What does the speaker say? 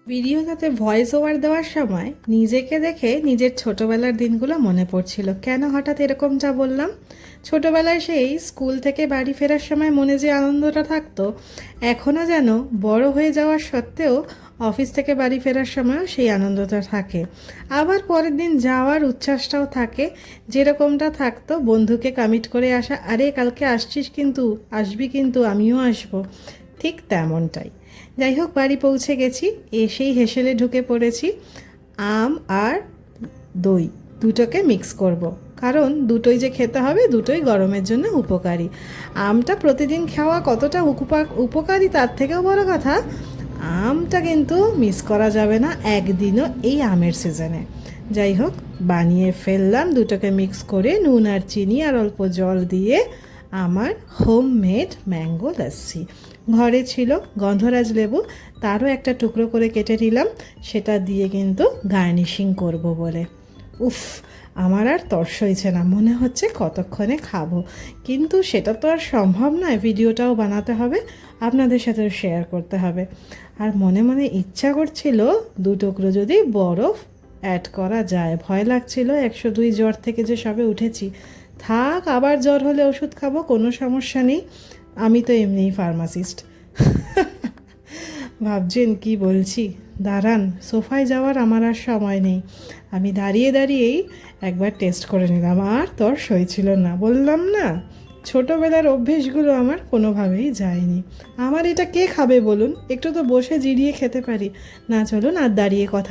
ভিডিওটাতে voice over দেওয়ার সময় নিজেকে দেখে নিজের ছোটবেলার দিনগুলো মনে পড়ছিল। কেন হঠাৎ এরকমটা বললাম? ছোটবেলায় সেই স্কুল থেকে বাড়ি ফেরার সময় মনে যে আনন্দটা থাকতো, এখনও যেন বড় হয়ে যাওয়ার সত্ত্বেও অফিস থেকে বাড়ি ফেরার সময়ও সেই আনন্দটা থাকে। আবার পরের দিন যাওয়ার উচ্ছ্বাসটাও থাকে, যেরকমটা থাকতো বন্ধুকে কমিট করে আসা, আরে কালকে আসছিস কিন্তু, আসবি কিন্তু, আমিও আসবো, ঠিক তেমনটাই। যাই হোক, বাড়ি পৌঁছে গেছি, এসেই হেসেলে ঢুকে পড়েছি। আম আর দই দুটোকে মিক্স করব। কারণ দুটোই যে খেতে হবে, দুটোই গরমের জন্য উপকারী। আমটা প্রতিদিন খাওয়া কতটা উপকারী তার থেকেও বড় কথা, আমটা কিন্তু মিস করা যাবে না একদিনও এই আমের সিজনে। যাই হোক, বানিয়ে ফেললাম দুটোকে মিক্স করে, নুন আর চিনি আর অল্প জল দিয়ে আমার হোমমেড ম্যাঙ্গো লস্যি। ঘরে ছিল গন্ধরাজ লেবু, তারও একটা টুকরো করে কেটে নিলাম, সেটা দিয়ে কিন্তু গার্নিশিং করব বলে। উফ, আমার আর তর্স হয়েছে না, মনে হচ্ছে কতক্ষণে খাবো। কিন্তু সেটা তো আর সম্ভব নয়, ভিডিওটাও বানাতে হবে, আপনাদের সাথেও শেয়ার করতে হবে। আর মনে মনে ইচ্ছা করছিল দু টুকরো যদি বরফ অ্যাড করা যায়। ভয় লাগছিল 102 জ্বর থেকে যে সবে উঠেছি, থাক আবার জ্বর হলে ওষুধ খাবো, কোনো সমস্যা নেই, আমি তো এমনিই ফার্মাসিস্ট। ভাবছেন কি বলছি? দাঁড়ান, সোফায় যাওয়ার আমার আর সময় নেই। আমি দাঁড়িয়ে দাঁড়িয়েই একবার টেস্ট করে নিলাম, আর তোর সইছিল না, বললাম না ছোটোবেলার অভ্যেসগুলো আমার কোনোভাবেই যায়নি। আমার এটা কে খাবে বলুন? একটু তো বসে জিরিয়ে খেতে পারি না। চলুন আর দাঁড়িয়ে কথা